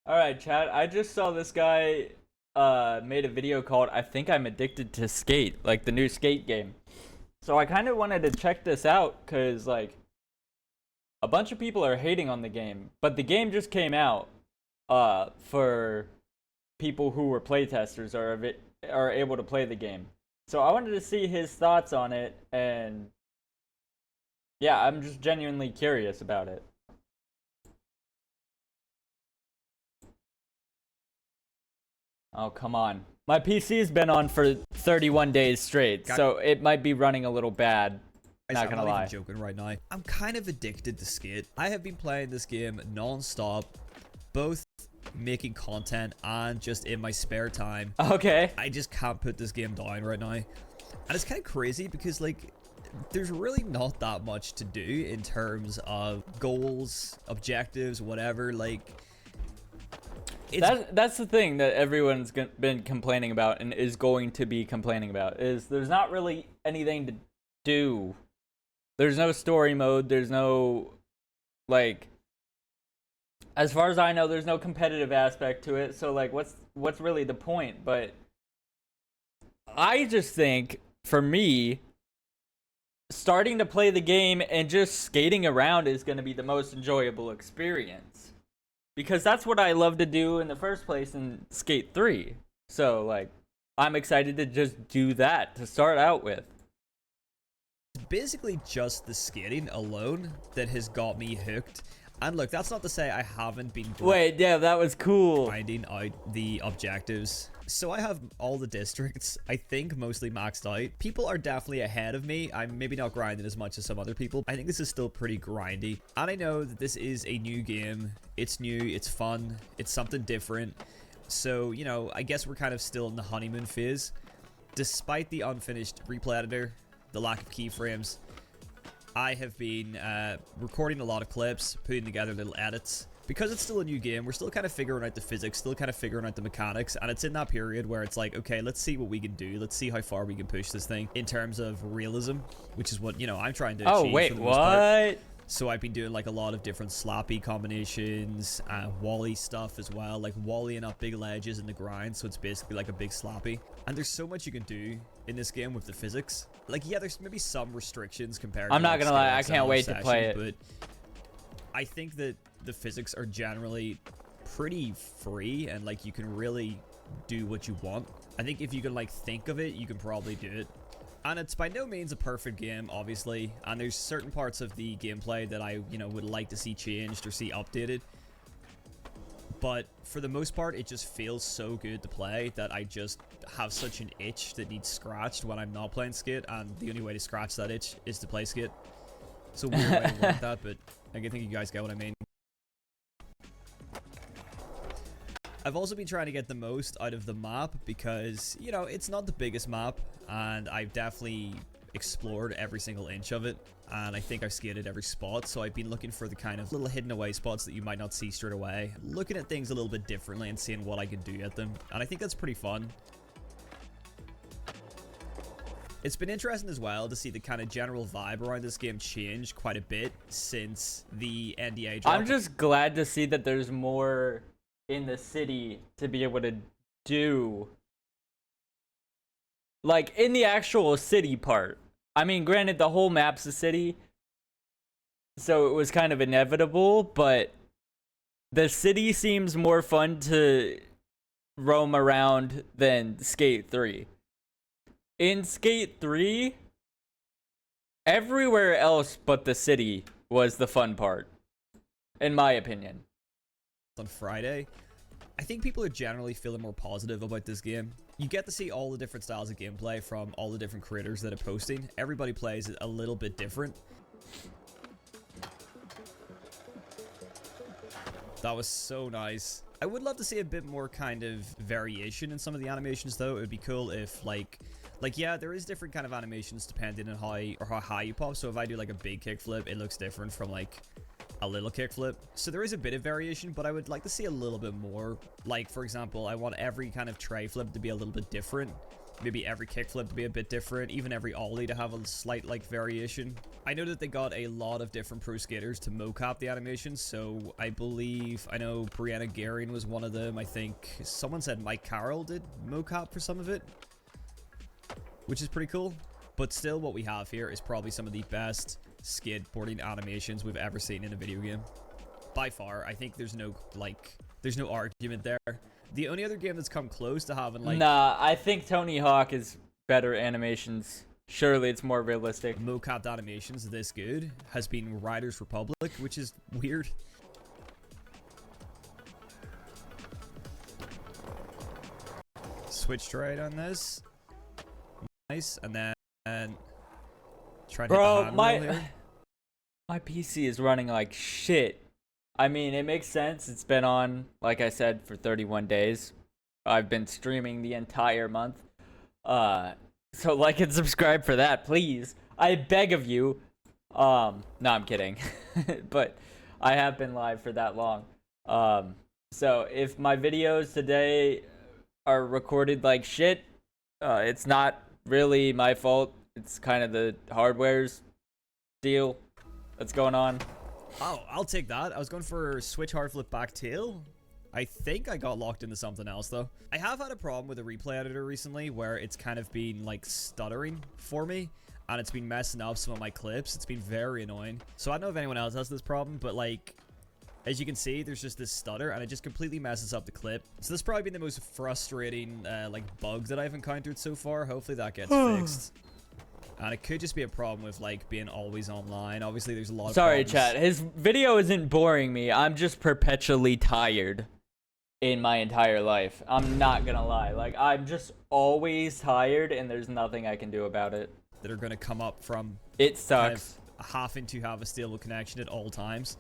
All right, Chad. I just saw this guy made a video called "I Think I'm Addicted to Skate," like the new Skate game. So I kind of wanted to check this out cuz like a bunch of people are hating on the game, but the game just came out for people who were playtesters or are able to play the game. So I wanted to see his thoughts on it, and yeah, I'm just genuinely curious about it. Oh, come on. My PC's been on for 31 days straight, so it might be running a little bad. Not I'm gonna not lie. even joking right now. I'm kind of addicted to Skate. I have been playing this game non-stop, both making content and just in my spare time. Okay. I just can't put this game down right now. And it's kind of crazy because, like, there's really not that much to do in terms of goals, objectives, whatever. Like, That's the thing that everyone's been complaining about and is going to be complaining about is there's not really anything to do. There's no story mode. There's no, like, as far as I know, there's no competitive aspect to it. So like, what's really the point? But I just think for me, starting to play the game and just skating around is going to be the most enjoyable experience. Because that's what I love to do in the first place in Skate 3. So, like, I'm excited to just do that to start out with. It's basically just the skating alone that has got me hooked. And look, that's not to say I haven't been Wait, yeah, that was cool. grinding out the objectives. So I have all the districts, I think, mostly maxed out. People are definitely ahead of me. I'm maybe not grinding as much as some other people. I think this is still pretty grindy. And I know that this is a new game. It's new, it's fun, it's something different. So, you know, I guess we're kind of still in the honeymoon phase. Despite the unfinished replay editor, the lack of keyframes, I have been recording a lot of clips, putting together little edits. Because it's still a new game, we're still kind of figuring out the physics, still kind of figuring out the mechanics, and it's in that period where it's like, okay, let's see what we can do. Let's see how far we can push this thing in terms of realism, which is what, you know, I'm trying to achieve. Oh, wait, what? So I've been doing like a lot of different slappy combinations, wally stuff as well, like wallying up big ledges in the grind, so it's basically like a big slappy. And there's so much you can do in this game with the physics. Like, yeah, there's maybe some restrictions compared to, I'm not like, gonna lie, I Stellax can't and wait to Obsession, play it. but I think that the physics are generally pretty free and, like, you can really do what you want. I think if you can, like, think of it, you can probably do it. And it's by no means a perfect game, obviously, and there's certain parts of the gameplay that I, you know, would like to see changed or see updated. But for the most part, it just feels so good to play that I just have such an itch that needs scratched when I'm not playing Skate, and the only way to scratch that itch is to play Skate. It's a weird way to word that, but I think you guys get what I mean. I've also been trying to get the most out of the map because, you know, it's not the biggest map, and I've definitely explored every single inch of it, and I think I've skated every spot, so I've been looking for the kind of little hidden away spots that you might not see straight away, looking at things a little bit differently and seeing what I can do at them, and I think that's pretty fun. It's been interesting as well to see the kind of general vibe around this game change quite a bit since the NDA drop. I'm just glad to see that there's more in the city to be able to do. Like, in the actual city part. I mean, granted, the whole map's a city, so it was kind of inevitable, but the city seems more fun to roam around than Skate 3. In Skate 3, everywhere else but the city was the fun part, in my opinion. On Friday, I think people are generally feeling more positive about this game. You get to see all the different styles of gameplay from all the different creators that are posting. Everybody plays it a little bit different. That was so nice. I would love to see a bit more kind of variation in some of the animations, though. It would be cool if, like, yeah, there is different kind of animations depending on how high you pop. So if I do like a big kickflip, it looks different from like a little kickflip. So there is a bit of variation, but I would like to see a little bit more. Like, for example, I want every kind of tray flip to be a little bit different. maybe every kickflip to be a bit different, even every ollie to have a slight like variation. I know that they got a lot of different pro skaters to mocap the animations, so I know Brianna Garin was one of them. I think someone said Mike Carroll did mocap for some of it, which is pretty cool. But still, what we have here is probably some of the best skateboarding animations we've ever seen in a video game. By far, I think there's no argument there. The only other game that's come close to having like... Nah, I think Tony Hawk is better animations. Surely it's more realistic. Mocapped animations this good has been Riders Republic, which is weird. Switch trade on this. Nice, and then try to hit the handrail here. My PC is running like shit. I mean, it makes sense. It's been on, like I said, for 31 days. I've been streaming the entire month. So like and subscribe for that, please. I beg of you. No, I'm kidding. But I have been live for that long. So if my videos today are recorded like shit, it's not really my fault. It's kind of the hardware's deal that's going on. Oh, I'll take that. I was going for switch hard flip back tail. I think I got locked into something else though. I have had a problem with the replay editor recently where it's kind of been like stuttering for me and it's been messing up some of my clips. It's been very annoying. So I don't know if anyone else has this problem, but like, as you can see, there's just this stutter and it just completely messes up the clip. So this has probably been the most frustrating like bug that I've encountered so far. Hopefully that gets fixed. And it could just be a problem with like being always online. Obviously there's a lot of problems. Chat, his video isn't boring me. I'm just perpetually tired in my entire life. I'm not gonna lie. Like, I'm just always tired and there's nothing I can do about it. That are gonna come up from it sucks. Having to have a stable connection at all times.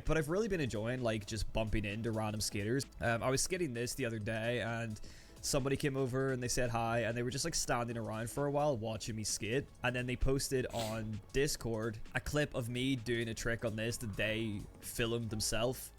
But I've really been enjoying like just bumping into random skaters. I was skating this the other day and somebody came over and they said hi and they were just like standing around for a while watching me skate, and then they posted on Discord a clip of me doing a trick on this that they filmed themselves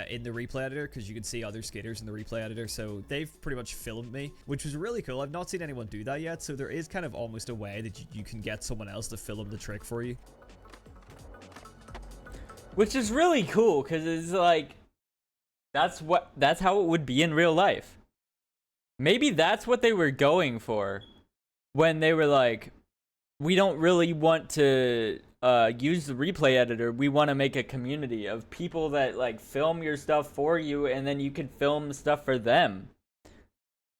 in the replay editor, because you can see other skaters in the replay editor. So they've pretty much filmed me, which was really cool. I've not seen anyone do that yet, so there is kind of almost a way that you can get someone else to film the trick for you, which is really cool because it's like that's how it would be in real life. Maybe that's what they were going for when they were like, we don't really want to use the replay editor. We want to make a community of people that like film your stuff for you and then you can film stuff for them.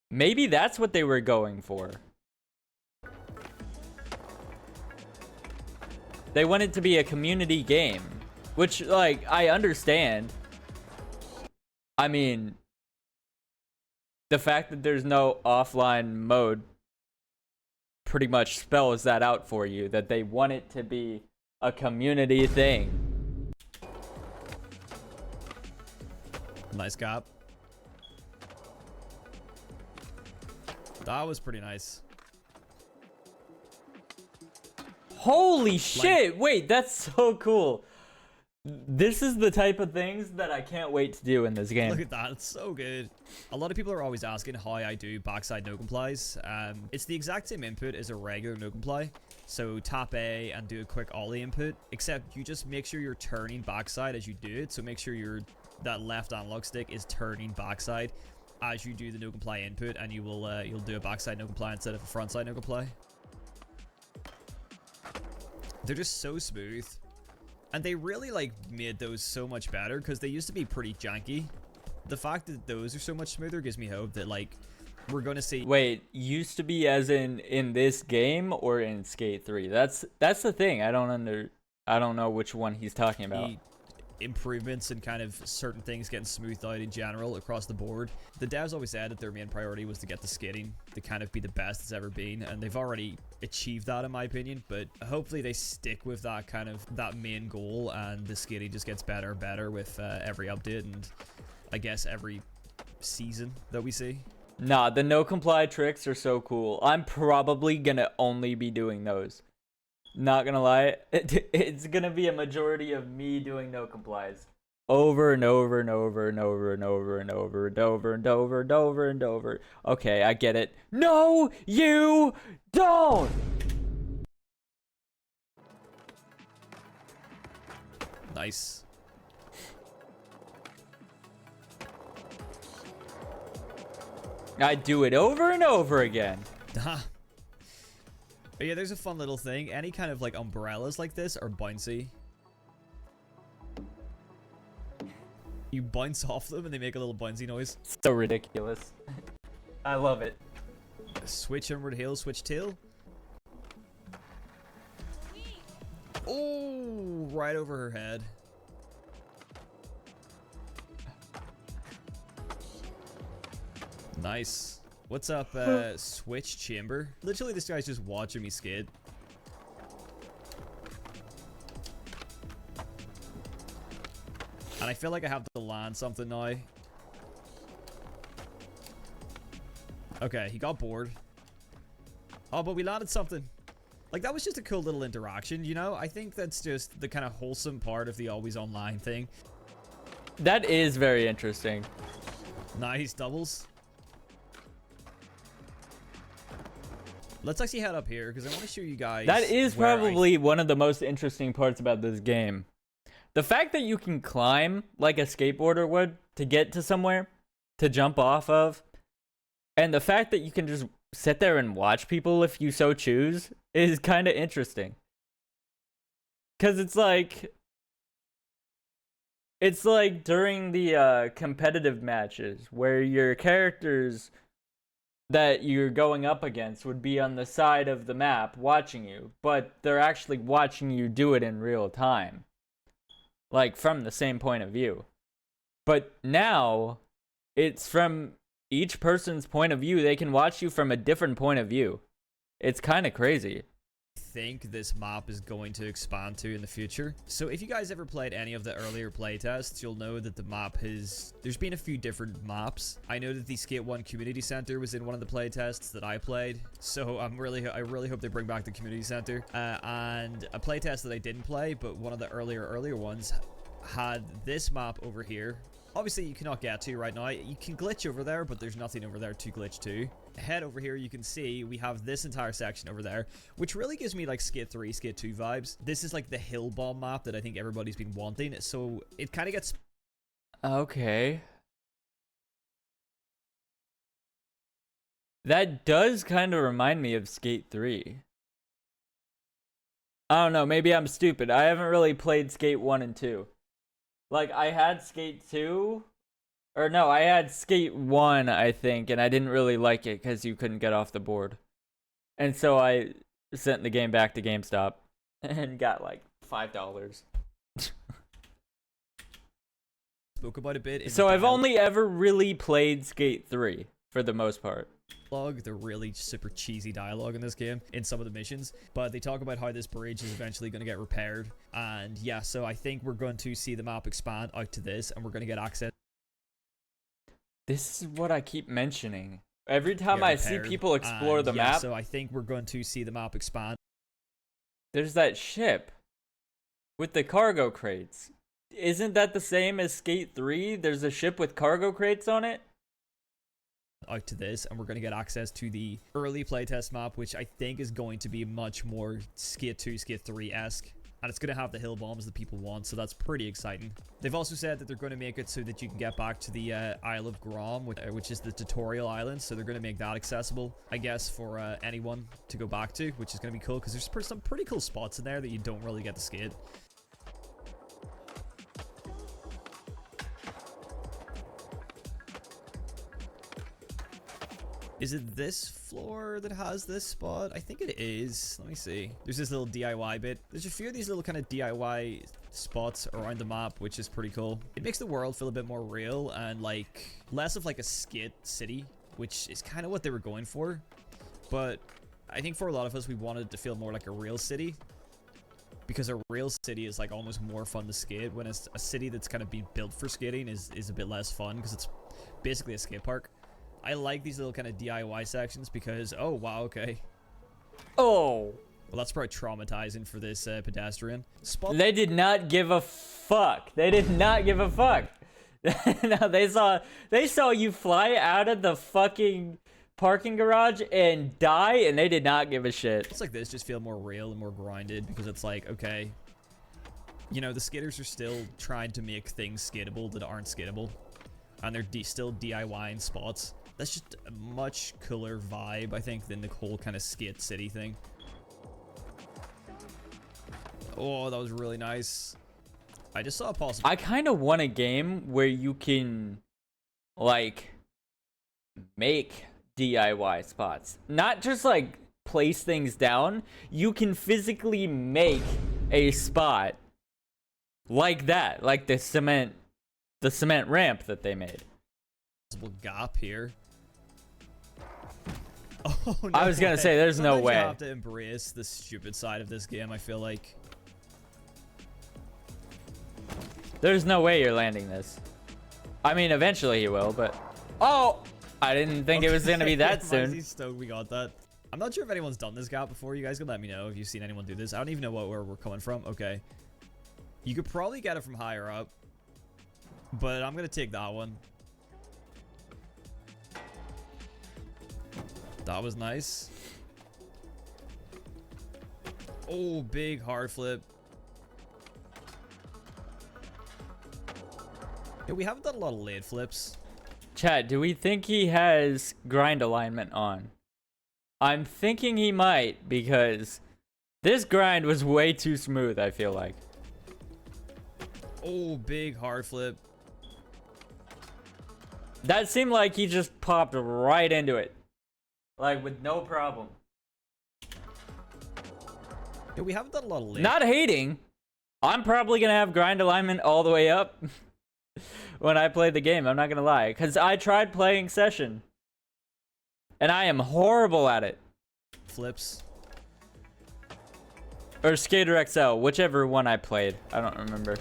Maybe that's what they were going for. They want it to be a community game, which like I understand. I mean, the fact that there's no offline mode pretty much spells that out for you, that they want it to be a community thing. Nice gap. That was pretty nice. Holy shit! Wait, that's so cool. This is the type of things that I can't wait to do in this game. Look at that, it's so good. A lot of people are always asking how I do backside no complies. It's the exact same input as a regular no comply. So tap A and do a quick ollie input, except you just make sure you're turning backside as you do it. So make sure that left analog stick is turning backside as you do the no comply input, and you'll do a backside no comply instead of a frontside no comply. They're just so smooth. And they really like made those so much better because they used to be pretty janky. The fact that those are so much smoother gives me hope that like we're going to see. Wait, used to be as in this game or in Skate 3? That's the thing. I don't know which one he's talking about. Improvements and kind of certain things getting smoothed out in general across the board. The devs always said that their main priority was to get the skating to kind of be the best it's ever been, and they've already achieved that in my opinion. But hopefully they stick with that main goal, and the skating just gets better and better with every update and I guess every season that we see. Nah, the no comply tricks are so cool. I'm probably gonna only be doing those. Not gonna lie, it's gonna be a majority of me doing no complies. over and over and over and over and over and over and over and over and over and over. Okay, I get it. No, you don't! Nice. I do it over and over again. But yeah, there's a fun little thing. Any kind of like umbrellas like this are bouncy. You bounce off them and they make a little bouncy noise. So ridiculous. I love it. Switch inward heel, switch tail. Oh, right over her head. Nice. What's up, Switch Chamber? Literally, this guy's just watching me skate. And I feel like I have to land something now. Okay, he got bored. Oh, but we landed something. Like, that was just a cool little interaction, you know? I think that's just the kind of wholesome part of the always online thing. That is very interesting. Nice doubles. Let's actually head up here because I want to show you guys. That is probably one of the most interesting parts about this game. The fact that you can climb like a skateboarder would to get to somewhere to jump off of, and the fact that you can just sit there and watch people if you so choose is kind of interesting. Because it's like during the competitive matches where your characters that you're going up against would be on the side of the map watching you, but they're actually watching you do it in real time. Like, from the same point of view. But now, it's from each person's point of view. They can watch you from a different point of view. It's kind of crazy. Think this map is going to expand to in the future. So if you guys ever played any of the earlier playtests, you'll know that the map there's been a few different maps. I know that the Skate 1 Community Center was in one of the playtests that I played, so I really hope they bring back the Community Center. And a playtest that I didn't play, but one of the earlier ones had this map over here. Obviously, you cannot get to right now. You can glitch over there, but there's nothing over there to glitch to. Head over here, you can see we have this entire section over there, which really gives me like Skate 3, Skate 2 vibes. This is like the hill bomb map that I think everybody's been wanting, so it kind of gets... Okay. That does kind of remind me of Skate 3. I don't know, maybe I'm stupid. I haven't really played Skate 1 and 2. Like, I had Skate 2, or no, I had Skate 1, I think, and I didn't really like it because you couldn't get off the board. And so I sent the game back to GameStop and got like $5. Spoke about a bit. So I've only ever really played Skate 3 for the most part. The really super cheesy dialogue in this game in some of the missions, but they talk about how this bridge is eventually going to get repaired, and yeah, so I think we're going to see the map expand out to this, and we're going to get access. This is what I keep mentioning every time I see people explore the map. So I think we're going to see the map expand. There's that ship with the cargo crates. Isn't that the same as Skate 3? There's a ship with cargo crates on it? Out to this, and we're going to get access to the early playtest map, which I think is going to be much more Skate 2, Skate 3-esque, and it's going to have the hill bombs that people want, so that's pretty exciting. They've also said that they're going to make it so that you can get back to the Isle of Grom, which is the tutorial island, so they're going to make that accessible, I guess, for anyone to go back to, which is going to be cool, because there's some pretty cool spots in there that you don't really get to skate. Is it this floor that has this spot? I think it is. Let me see. There's this little DIY bit. There's a few of these little kind of DIY spots around the map, which is pretty cool. It makes the world feel a bit more real and like less of like a skate city, which is kind of what they were going for. But I think for a lot of us, we wanted it to feel more like a real city, because a real city is like almost more fun to skate, when it's a city that's kind of been built for skating is a bit less fun because it's basically a skate park. I like these little kind of DIY sections because, oh, wow, okay. Oh, Well, that's probably traumatizing for this pedestrian. Spot. They did not give a fuck. They did not give a fuck. No, they saw you fly out of the fucking parking garage and die, and they did not give a shit. It's like this just feel more real and more grinded because it's like, okay, you know, the skaters are still trying to make things skatable that aren't skatable, and they're still DIYing spots. That's just a much cooler vibe, I think, than the whole kind of skate city thing. Oh, that was really nice. I just saw a possible. I kind of want a game where you can, like, make DIY spots. Not just, like, place things down. You can physically make a spot like that. Like the cement ramp that they made. Possible gap here. Oh, no I was going to say, there's no way. You have to embrace the stupid side of this game, I feel like. There's no way you're landing this. I mean, eventually you will, but... Oh! I didn't think it was going to be that soon. He's stoked we got that. I'm not sure if anyone's done this gap before. You guys can let me know if you've seen anyone do this. I don't even know where we're coming from. Okay. You could probably get it from higher up, but I'm going to take that one. That was nice. Oh, big hard flip. Yeah, we haven't done a lot of late flips. Chad, do we think he has grind alignment on? I'm thinking he might, because this grind was way too smooth, I feel like. Oh, big hard flip. That seemed like he just popped right into it. Like, with no problem. Yeah, we haven't done a lot of late. Not hating. I'm probably going to have grind alignment all the way up when I play the game. I'm not going to lie. Because I tried playing Session. And I am horrible at it. Flips. Or Skater XL, whichever one I played. I don't remember.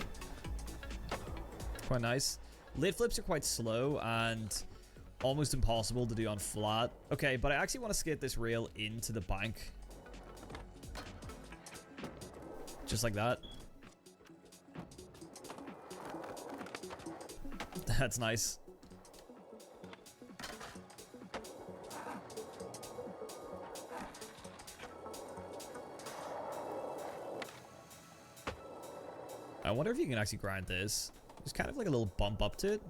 Quite nice. Late flips are quite slow and almost impossible to do on flat. Okay, but I actually want to skate this rail into the bank. Just like that. That's nice. I wonder if you can actually grind this. There's kind of like a little bump up to it.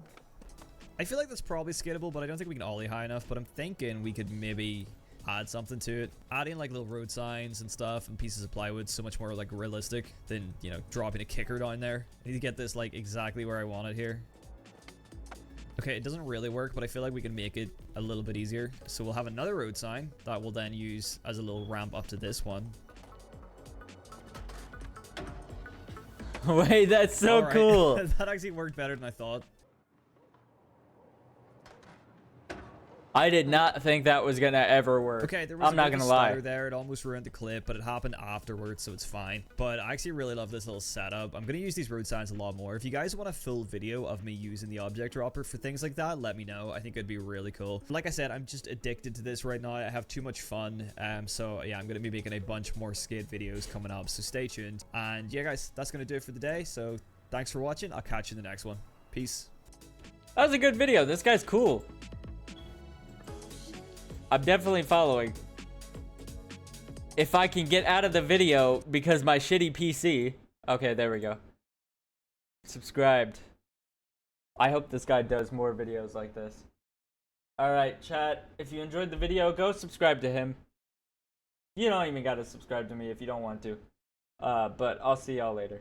I feel like that's probably skatable, but I don't think we can ollie high enough. But I'm thinking we could maybe add something to it. Adding like little road signs and stuff and pieces of plywood so much more like realistic than, you know, dropping a kicker down there. I need to get this like exactly where I want it here. Okay, it doesn't really work, but I feel like we can make it a little bit easier. So we'll have another road sign that we'll then use as a little ramp up to this one. Wait, that's so Right. cool. That actually worked better than I thought. I did not think that was gonna ever work. Okay, there was I'm not gonna lie. there. It almost ruined the clip, but it happened afterwards, so it's fine. But I actually really love this little setup. I'm gonna use these road signs a lot more. If you guys want a full video of me using the object dropper for things like that, let me know. I think it'd be really cool. Like I said, I'm just addicted to this right now. I have too much fun. So yeah, I'm gonna be making a bunch more skate videos coming up, so stay tuned. And yeah, guys, that's gonna do it for the day. So thanks for watching. I'll catch you in the next one. Peace. That was a good video. This guy's cool. I'm definitely following. If I can get out of the video because my shitty PC. Okay, there we go. Subscribed. I hope this guy does more videos like this. Alright, chat. If you enjoyed the video, go subscribe to him. You don't even gotta subscribe to me if you don't want to. But I'll see y'all later.